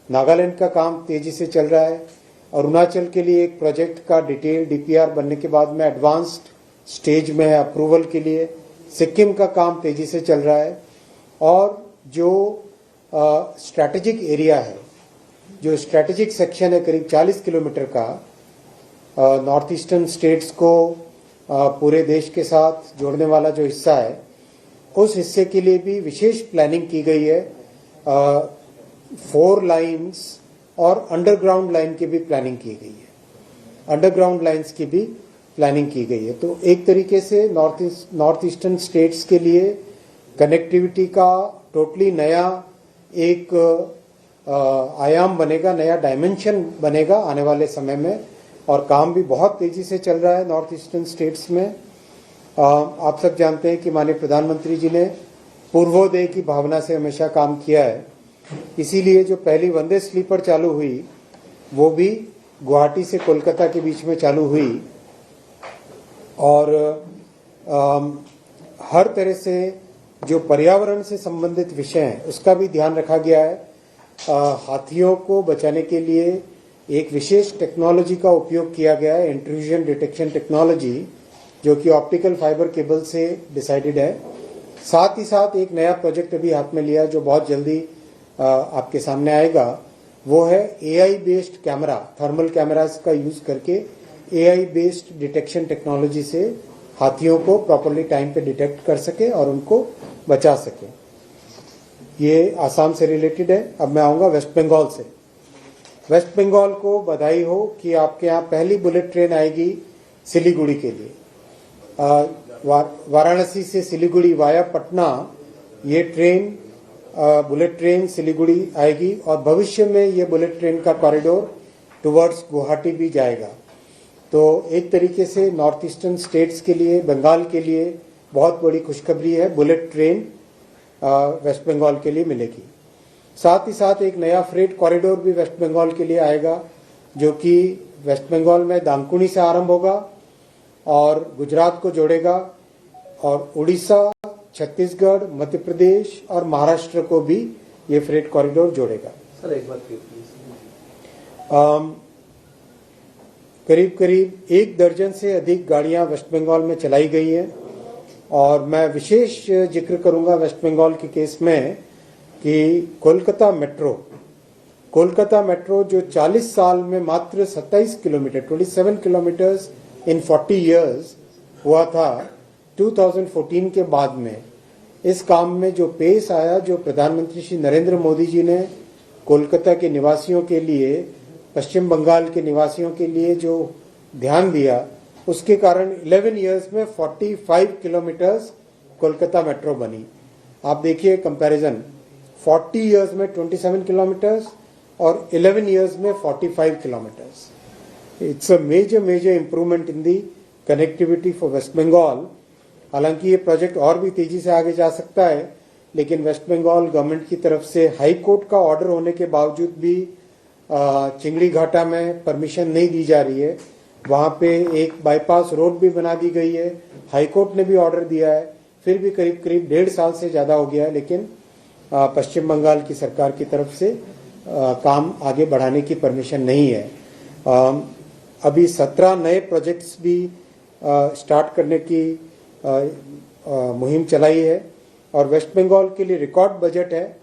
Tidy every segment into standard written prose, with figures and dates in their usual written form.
नागालैंड का काम तेजी से चल रहा है। अरुणाचल के लिए एक प्रोजेक्ट का डिटेल डीपीआर बनने के बाद में एडवांस्ड स्टेज में है अप्रूवल के लिए। सिक्किम का काम तेजी से चल रहा है और जो स्ट्रैटेजिक एरिया है, जो स्ट्रैटेजिक सेक्शन है करीब 40 किलोमीटर का, नॉर्थ ईस्टर्न स्टेट्स को पूरे देश के साथ जोड़ने वाला जो हिस्सा है, उस हिस्से के लिए भी विशेष प्लानिंग की गई है। 4 लाइन्स और अंडरग्राउंड लाइन की भी प्लानिंग की गई है, अंडरग्राउंड लाइन्स की भी प्लानिंग की गई है। तो एक तरीके से नॉर्थ ईस्टर्न स्टेट्स के लिए कनेक्टिविटी का टोटली नया एक आयाम बनेगा, नया डायमेंशन बनेगा आने वाले समय में, और काम भी बहुत तेजी से चल रहा है नॉर्थ ईस्टर्न स्टेट्स में। आप सब जानते हैं कि माननीय प्रधानमंत्री जी ने पूर्वोदय की भावना से हमेशा काम किया है, इसीलिए जो पहली वंदे स्लीपर चालू हुई वो भी गुवाहाटी से कोलकाता के बीच में चालू हुई, और हर तरह से जो पर्यावरण से संबंधित विषय हैं उसका भी ध्यान रखा गया है। हाथियों को बचाने के लिए एक विशेष टेक्नोलॉजी का उपयोग किया गया है, इंट्रूजन डिटेक्शन टेक्नोलॉजी, जो कि ऑप्टिकल फाइबर केबल से डिसाइडेड है। साथ ही साथ एक नया प्रोजेक्ट अभी हाथ में लिया जो बहुत जल्दी आपके सामने आएगा, वो है AI based camera, thermal cameras का यूज करके एआई बेस्ड डिटेक्शन टेक्नोलॉजी से हाथियों को प्रॉपर्ली टाइम पे डिटेक्ट कर सके और उनको बचा सके। ये आसाम से रिलेटेड है। अब मैं आऊंगा वेस्ट बंगाल से। वेस्ट बंगाल को बधाई हो कि आपके यहाँ पहली बुलेट ट्रेन आएगी सिलीगुड़ी के लिए। वाराणसी से सिलीगुड़ी वाया पटना ये ट्रेन, बुलेट ट्रेन सिलीगुड़ी आएगी, और भविष्य में ये बुलेट ट्रेन का कॉरिडोर टुवर्ड्स गुवाहाटी भी जाएगा। तो एक तरीके से नॉर्थ ईस्टर्न स्टेट्स के लिए, बंगाल के लिए बहुत बड़ी खुशखबरी है, बुलेट ट्रेन वेस्ट बंगाल के लिए मिलेगी। साथ ही साथ एक नया फ्रेट कॉरिडोर भी वेस्ट बंगाल के लिए आएगा, जो कि वेस्ट बंगाल में दानकुनी से आरंभ होगा और गुजरात को जोड़ेगा, और उड़ीसा, छत्तीसगढ़, मध्य प्रदेश और महाराष्ट्र को भी ये फ्रेट कॉरिडोर जोड़ेगा। सर एक बात करीब करीब 1 दर्जन से अधिक गाड़ियां वेस्ट बंगाल में चलाई गई हैं, और मैं विशेष जिक्र करूंगा वेस्ट बंगाल के केस में कि कोलकाता मेट्रो जो 40 साल में मात्र 27 किलोमीटर 27 किलोमीटर्स इन 40 इयर्स हुआ था 2014 के बाद में, इस काम में जो पेश आया, जो प्रधानमंत्री श्री नरेंद्र मोदी जी ने कोलकाता के निवासियों के लिए, पश्चिम बंगाल के निवासियों के लिए जो ध्यान दिया, उसके कारण 11 इयर्स में 45 किलोमीटर्स कोलकाता मेट्रो बनी। आप देखिए कंपैरिजन, 40 इयर्स में 27 किलोमीटर्स और 11 इयर्स में 45 kilometres. It's a major improvement in the connectivity for West Bengal. हालांकि ये प्रोजेक्ट और भी तेजी से आगे जा सकता है, लेकिन वेस्ट बंगाल गवर्नमेंट की तरफ से हाई कोर्ट का ऑर्डर होने के बावजूद भी चिंगड़ी घाटा में परमिशन नहीं दी जा रही है। वहां पे एक बाईपास रोड भी बना दी गई है, हाई कोर्ट ने भी ऑर्डर दिया है, फिर भी करीब 1.5 साल से ज्यादा हो गया है, लेकिन पश्चिम बंगाल की सरकार की तरफ से काम आगे बढ़ाने की परमिशन नहीं है। अभी 17 नए प्रोजेक्ट्स भी स्टार्ट करने की मुहिम चलाई है, और वेस्ट बंगाल के लिए रिकॉर्ड बजट है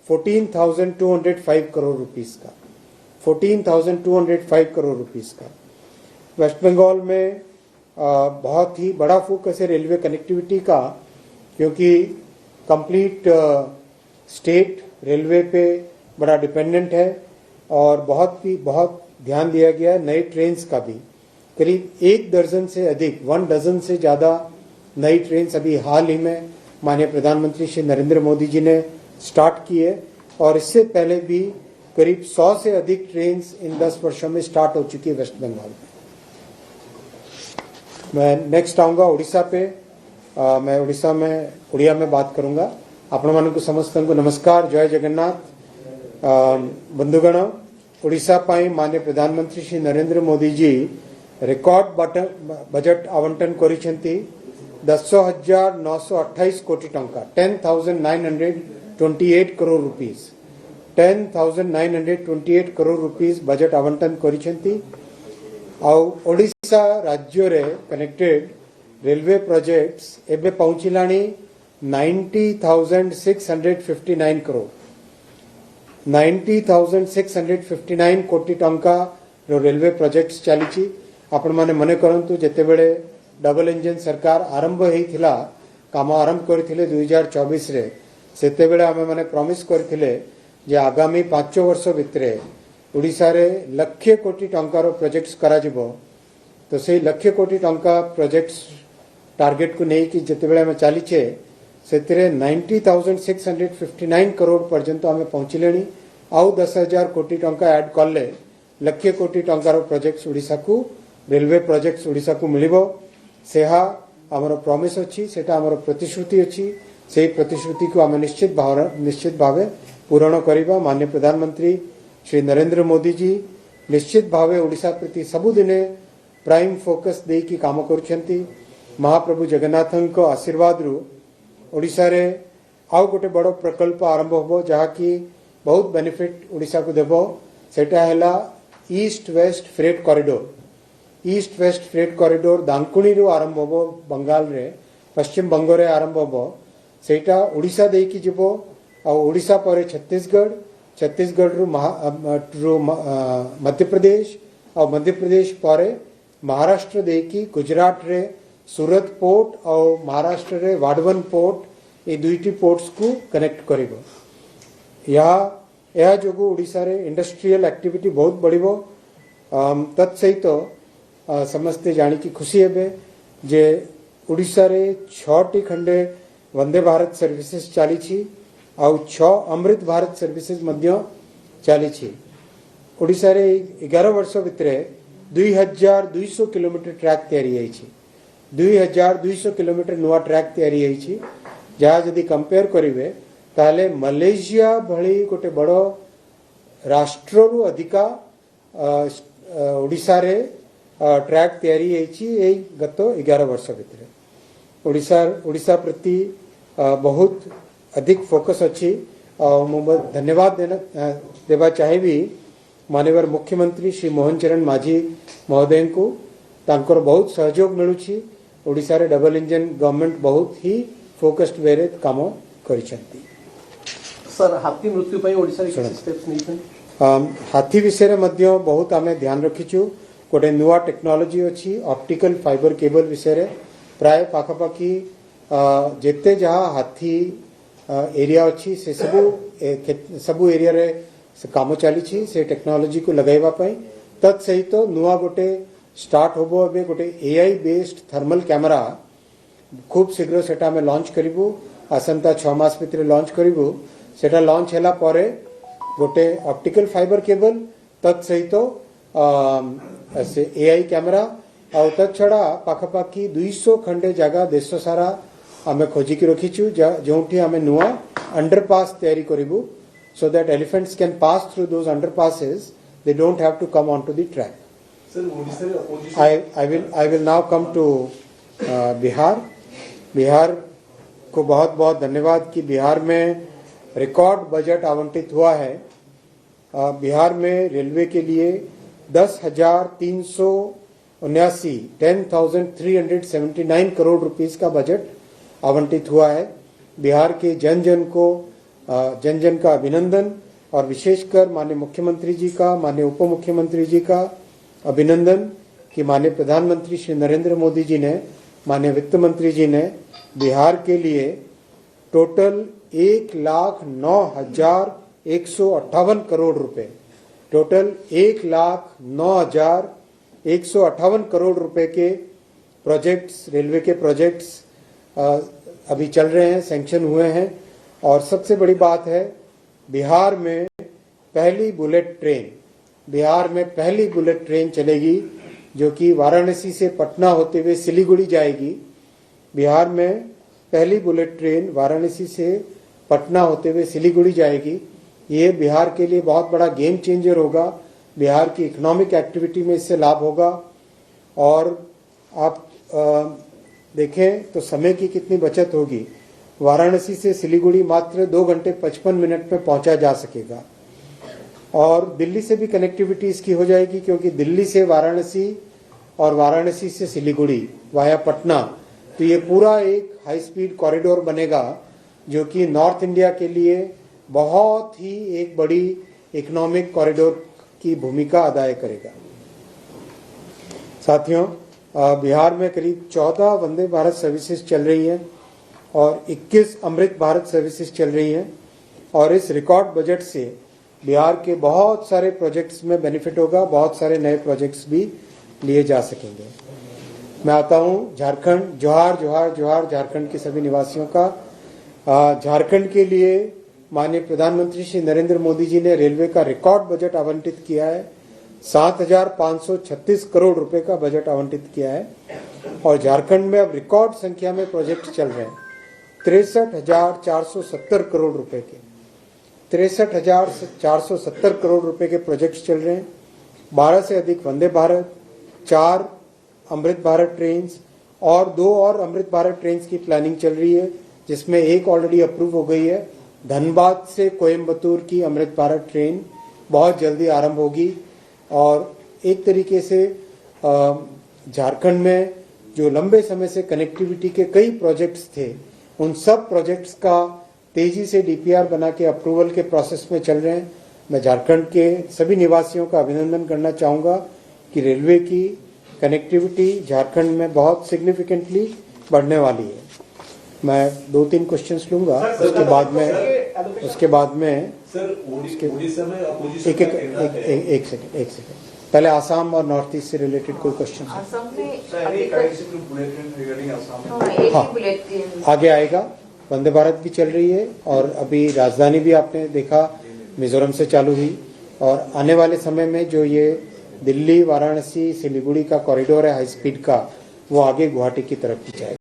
14,205 करोड़ रुपीस का, 14,205 करोड़ रुपीस का। वेस्ट बंगाल में बहुत ही बड़ा फोकस है रेलवे कनेक्टिविटी का, क्योंकि कंप्लीट स्टेट रेलवे पे बड़ा डिपेंडेंट है, और बहुत ध्यान दिया गया है नई ट्रेन्स का भी। करीब 1 दर्जन से अधिक, 1 डजन से ज्यादा नई ट्रेन्स अभी हाल ही में माननीय प्रधानमंत्री श्री नरेंद्र मोदी जी ने स्टार्ट की है, और इससे पहले भी करीब 100 से अधिक ट्रेन्स इन 10 वर्षों में स्टार्ट हो चुकी है वेस्ट बंगाल में। मैं नेक्स्ट आऊंगा उड़ीसा पे। मैं उड़िया में बात करूंगा। आपण मानक समस्त को नमस्कार, जय जगन्नाथ। बंधुगण, उड़ीसा पाई माननीय प्रधानमंत्री श्री नरेंद्र मोदी जी रिकॉर्ड बजट आवंटन करिसेंती 10,928 कोटी टंका, 10,928 crore rupees. 10,928 crore rupees budget आवंटन करिसेंती। ओडिशा राज्य रे कनेक्टेड रेलवे प्रोजेक्ट्स एबे पहुंचिलानी 90,659 करोड़ 90,659 कोटी टंका रो रेलवे प्रोजेक्ट्स चली। आपण माने मने करंतु जेते बेले डबल इंजन सरकार आरंभ होइथिला काम आरंभ करथिले 2024 रे सेते बेले आमे माने प्रॉमिस करथिले जे आगामी 5 वर्ष भितरे ओडिशा रे लक्ष्य कोटी टंकार प्रोजेक्ट्स करा जिवो। तो से लक्ष्य कोटी टंका प्रोजेक्ट्स टार्गेट को नहीं कि जिते बेले आमे चलीचे सेतिरे 90,659 करोड़ पर्यंत आमे पहुंचलेनी। आउ 10,000 कोटी टंका ऐड करले लक्ष्य कोटी टंकार प्रोजेक्ट्स ओडिशा को रेलवे प्रोजेक्ट्स ओडिशा को मिलिबो। सेहा आमर प्रॉमिस अछि, सेटा आमर प्रतिश्रुति अछि। से प्रतिश्रुति को आम निश्चित भावे पूरण करिबा। माननीय प्रधानमंत्री श्री नरेंद्र मोदी जी निश्चित भावे ओडिशा प्रति सबुदिने प्राइम फोकस दे की काम करुछंती। महाप्रभु जगन्नाथन को आशीर्वाद रु ओडिशा रे आउ गोटे बड़ प्रकल्प आरंभ होबो जहा की बहुत बेनिफिट ओडिशा को देबो। सेटा हैला east west freight corridor. East west freight corridor Dankuni रु आरंभ होबो, बंगाल रे पश्चिम बंग रे आरंभ होबो। सेटा ओडिशा दे की जिवो आ ओडिशा परे छत्तीसगढ़ रु मध्य प्रदेश और मध्य प्रदेश परे महाराष्ट्र दे की गुजरात रे सूरत पोर्ट और महाराष्ट्र रे वाडवन पोर्ट ये दुईटी पोर्ट्स को कनेक्ट करिवो। यह जोगु ओडिशा रे इंडस्ट्रियल एक्टिविटी बहुत बढ़िबो। तत्सहित समस्ते जानी की खुशी हेबे जे ओडिशा रे 6टी खंडे वंदे भारत सर्विसेज चली छी आउ 6 अमृत भारत सर्विसेज मध्य चली छी। ओडिशा रे 11 वर्ष भितरे 2200 किलोमीटर ट्रैक तैयारी है। 2200 किलोमीटर नुआ ट्रैक तैयारी है। जहाँ जदि कंपेयर करेंगे ताले मलेशिया भली गोटे बड़ राष्ट्र रु अधिका ओडिशा रे ट्रैक तैयारी है गत 11 वर्ष भितर। ओडिशा प्रति बहुत अधिक फोकस अच्छी। मु धन्यवाद देवा चाहिए माननीय मुख्यमंत्री श्री मोहन चरण माझी महोदय को। तांकर बहुत सहयोग मिलुछि। ओडिशा रे डबल इंजन गवर्नमेंट बहुत ही फोकस्ड वे रे काम करिसेंती। सर हाथी मृत्यु पई ओडिशा रे किछ स्टेप्स नैछन। हाथी विषय रे मध्य बहुत आमे ध्यान रखिछु। गोटे नुआ टेक्नोलॉजी अछि ऑप्टिकल फाइबर केबल विषय रे प्राय पाखापाखी जेते जहाँ हाथी एरिया अच्छी से सबू एरिया रे से काम चली से टेक्नोलॉजी को लगाइबा पई। तत्सहित तो नुआ गोटे स्टार्ट होबो एबे गोटे एआई बेस्ड थर्मल कैमरा खूब शीघ्र सेटा में लॉन्च करिबु। आसंता 6 मास भितर लॉन्च करिबु। सेटा लॉन्च हैला परे गोटे ऑप्टिकल फाइबर केबल तत्सहित तो से एआई कैमरा आउ तछड़ा पाखापाखी 200 खंडे जगह देश सारा आमे खोजी की रखीचु जोठी आमे नुआ अंडरपास तैयारी करिबु so that elephants can pass through those underpasses. They don't have to come onto the track. Sir, I will now come to Bihar. Bihar को बहुत बहुत धन्यवाद कि बिहार में रिकॉर्ड बजट आवंटित हुआ है। बिहार में रेलवे के लिए 10,379 करोड़ रुपीस का बजट आवंटित हुआ है। बिहार के जन जन का अभिनंदन और विशेषकर माननीय मुख्यमंत्री जी का, माननीय उप मुख्यमंत्री जी का अभिनंदन कि माननीय प्रधानमंत्री श्री नरेंद्र मोदी जी ने, माननीय वित्त मंत्री जी ने बिहार के लिए टोटल 1,09,158 करोड़ रुपए, टोटल 1,09,158 करोड़ रुपए के प्रोजेक्ट्स, रेलवे के प्रोजेक्ट्स अभी चल रहे हैं, सैंक्शन हुए हैं। और सबसे बड़ी बात है बिहार में पहली बुलेट ट्रेन चलेगी जो कि वाराणसी से पटना होते हुए सिलीगुड़ी जाएगी। बिहार में पहली बुलेट ट्रेन वाराणसी से पटना होते हुए सिलीगुड़ी जाएगी। ये बिहार के लिए बहुत बड़ा गेम चेंजर होगा। बिहार की इकोनॉमिक एक्टिविटी में इससे लाभ होगा। और आप देखें तो समय की कितनी बचत होगी। वाराणसी से सिलीगुड़ी मात्र 2 घंटे 55 मिनट में पहुंचा जा सकेगा। और दिल्ली से भी कनेक्टिविटी इसकी हो जाएगी, क्योंकि दिल्ली से वाराणसी और वाराणसी से सिलीगुड़ी वाया पटना, तो ये पूरा एक हाई स्पीड कॉरिडोर बनेगा जो कि नॉर्थ इंडिया के लिए बहुत ही एक बड़ी इकोनॉमिक कॉरिडोर की भूमिका अदा करेगा। साथियों, बिहार में करीब 14 वंदे भारत सर्विसेज चल रही हैं और 21 अमृत भारत सर्विसेज चल रही हैं, और इस रिकॉर्ड बजट से बिहार के बहुत सारे प्रोजेक्ट्स में बेनिफिट होगा, बहुत सारे नए प्रोजेक्ट्स भी लिए जा सकेंगे। मैं आता हूं झारखंड। जोहार जोहार जोहार झारखंड के सभी निवासियों का। झारखंड के लिए माननीय प्रधानमंत्री श्री नरेंद्र मोदी जी ने रेलवे का रिकॉर्ड बजट आवंटित किया है। 7,536 करोड़ रुपए का बजट आवंटित किया है और झारखंड में अब रिकॉर्ड संख्या में प्रोजेक्ट चल रहे हैं। 63,470 करोड़ रुपए के 63,470 करोड़ रुपए के प्रोजेक्ट्स चल रहे हैं। 12 से अधिक वंदे भारत, 4 अमृत भारत ट्रेन और 2 और अमृत भारत ट्रेन की प्लानिंग चल रही है, जिसमें एक ऑलरेडी अप्रूव हो गई है। धनबाद से कोयम्बतूर की अमृत भारत ट्रेन बहुत जल्दी आरंभ होगी और एक तरीके से झारखंड में जो लंबे समय से कनेक्टिविटी के कई प्रोजेक्ट्स थे, उन सब प्रोजेक्ट्स का तेजी से डीपीआर बना के अप्रूवल के प्रोसेस में चल रहे हैं। मैं झारखंड के सभी निवासियों का अभिनंदन करना चाहूँगा कि रेलवे की कनेक्टिविटी झारखंड में बहुत सिग्निफिकेंटली बढ़ने वाली है। मैं 2-3 क्वेश्चंस लूंगा, उसके बाद में एक सेकंड पहले आसाम और नॉर्थ ईस्ट से रिलेटेड कोई क्वेश्चन? हाँ, आगे आएगा। वंदे भारत भी चल रही है और अभी राजधानी भी आपने देखा मिजोरम से चालू हुई, और आने वाले समय में जो ये दिल्ली वाराणसी सिलीगुड़ी का कॉरिडोर है हाई स्पीड का, वो आगे गुवाहाटी की तरफ भी जाएगा।